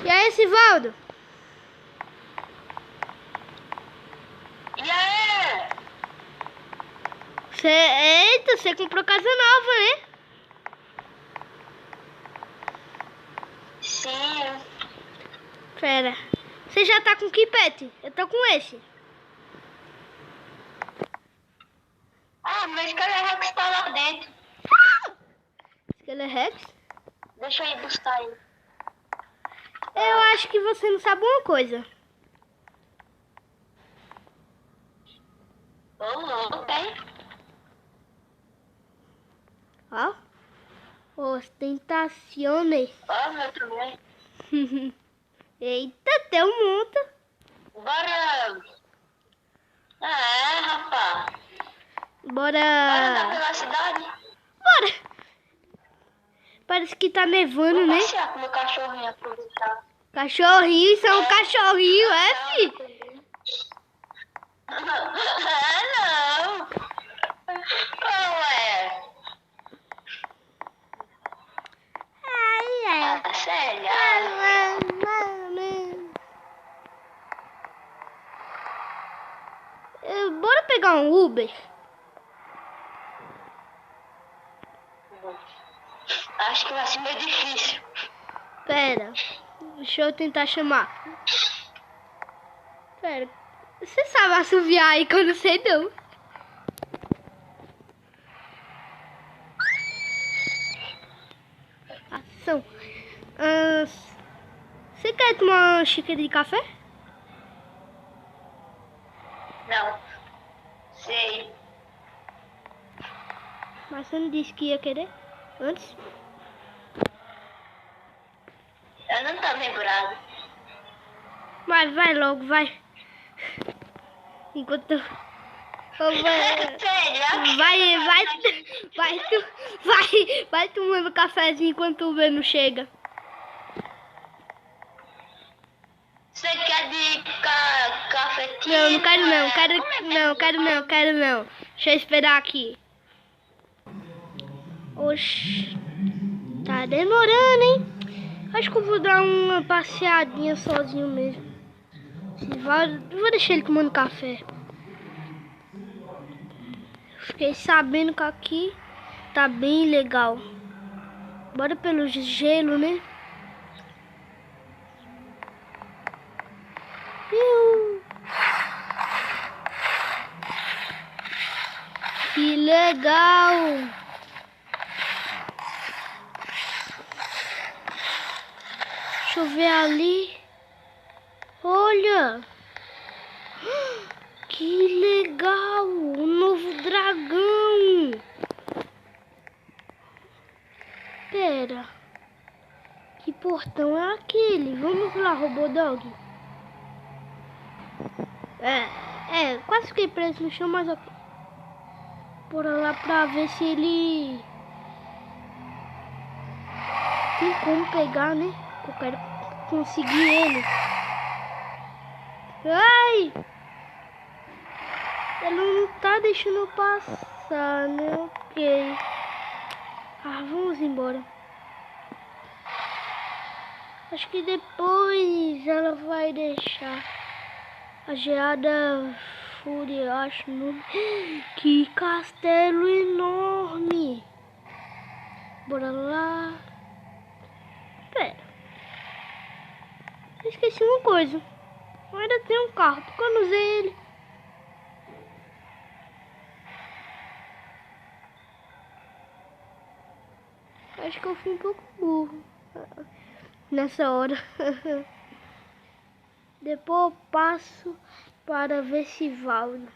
E aí, Sivaldo? E aí? Eita, você comprou casa nova, né? Sim. Pera. Você já tá com que pet? Eu tô com esse. Ah, mas Rex tá lá dentro. Ele é Rex? Deixa eu ir buscar ele. Eu acho que você não sabe uma coisa. Ô, louco, hein? Ó. Ostentaciones. Ó, meu também. Eita, tem um monte. Bora. Rapaz. Bora andar Bora. pela cidade? Bora. Parece que tá nevando, Vou né? passear com meu cachorrinho, aproveitar. Cachorrinho, isso é um cachorrinho, fi? Não. Qual é? Ai, Sério? Bora pegar um Uber? Acho que vai ser meio difícil. Pera, deixa eu tentar chamar. Pera, você sabe assoviar aí quando você não? Ação. Você quer tomar uma xícara de café? Não. Sei. Mas você não disse que ia querer antes? Eu não tô lembrado. Vai logo, vai. Enquanto... Vai tomando cafezinho enquanto o Uber não chega. Você quer de cafetinho? Não quero não, quero não. Deixa eu esperar aqui. Oxi, tá demorando, hein? Acho que eu vou dar uma passeadinha sozinho mesmo. Vou deixar ele tomando café. Fiquei sabendo que aqui tá bem legal. Bora pelo gelo, né? Que legal! Deixa eu ver ali. Olha! Que legal! Um novo dragão! Pera. Que portão é aquele? Vamos lá, Robodog. Quase fiquei preso no chão, mas eu... Bora lá pra ver se ele... Tem como pegar, né? Eu quero conseguir ele. Ai! Ele não tá deixando eu passar, né? Ok. Vamos embora. Acho que depois ela vai deixar. A geada fúria, acho. Que castelo enorme. Bora lá. Pera. Eu esqueci uma coisa. Eu ainda tenho um carro, porque eu não usei ele. Acho que eu fui um pouco burro nessa hora. Depois eu passo para ver se Valdo.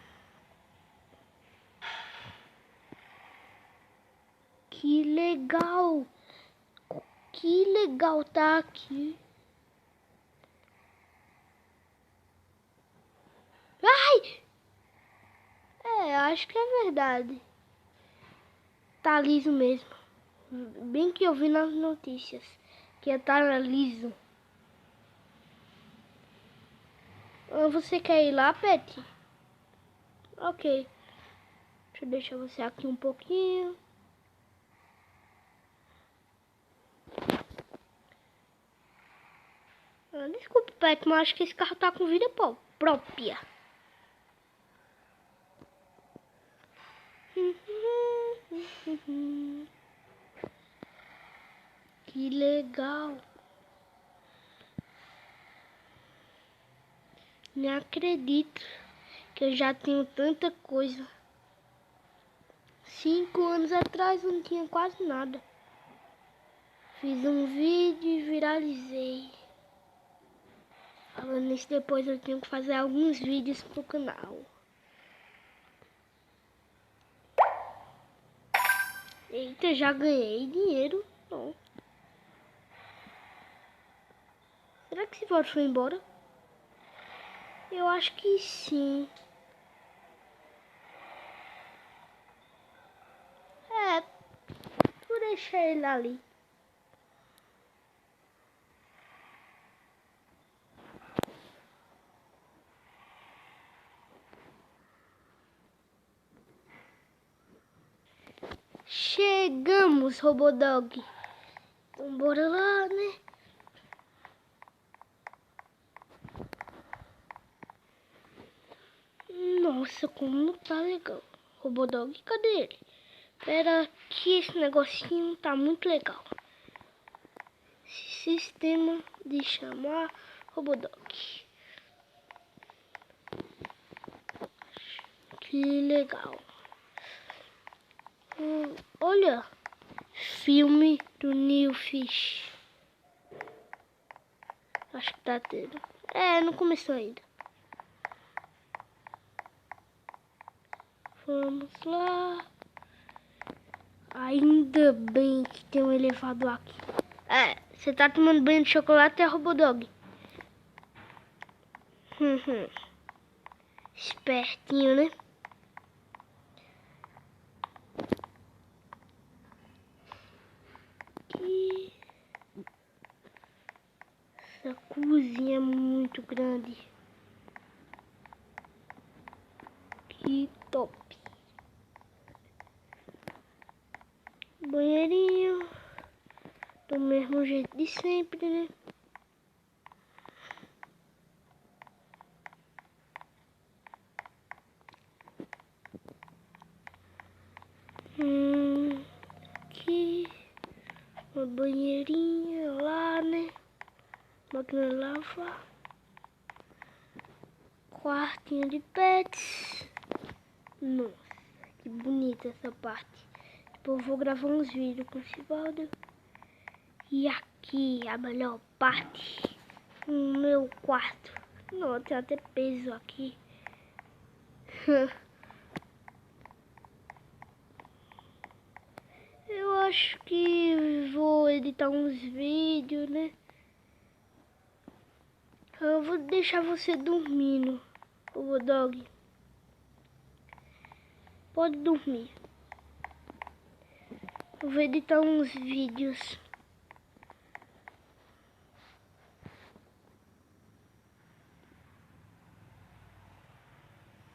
Que legal! Que legal tá aqui. Ai! Acho que é verdade. Tá liso mesmo. Bem que eu vi nas notícias que ia estar liso. Você quer ir lá, Pet? Ok. Deixa eu deixar você aqui um pouquinho. Desculpa, Pet, mas acho que esse carro tá com vida própria. Que legal. Nem acredito que eu já tenho tanta coisa. 5 anos atrás eu não tinha quase nada. Fiz um vídeo e viralizei. Falando nisso, depois eu tenho que fazer alguns vídeos pro canal. Eita, já ganhei dinheiro. Não. Será que esse voto foi embora? Eu acho que sim. É, vou deixar ele ali. Chegamos, Robodog. Então bora lá, né? Nossa, como tá legal. Robodog, cadê ele? Pera que esse negocinho tá muito legal. Sistema de chamar Robodog. Que legal. Olha, filme do New Fish. Acho que tá tendo. É, não começou ainda. Vamos lá. Ainda bem que tem um elevador aqui. É, você tá tomando banho de chocolate, é Robodog. Espertinho, né? E essa cozinha é muito grande. Que top. Banheirinho. Do mesmo jeito de sempre, né? Aqui. Uma banheirinha lá, né? Máquina de lavar. Quartinho de pets. Nossa, que bonita essa parte. Depois eu vou gravar uns vídeos com o Sivaldo. E aqui a melhor parte. O meu quarto. Não, tem até peso aqui. Eu acho que vou editar uns vídeos, né? Eu vou deixar você dormindo, Robodog. Pode dormir. Eu vou editar uns vídeos.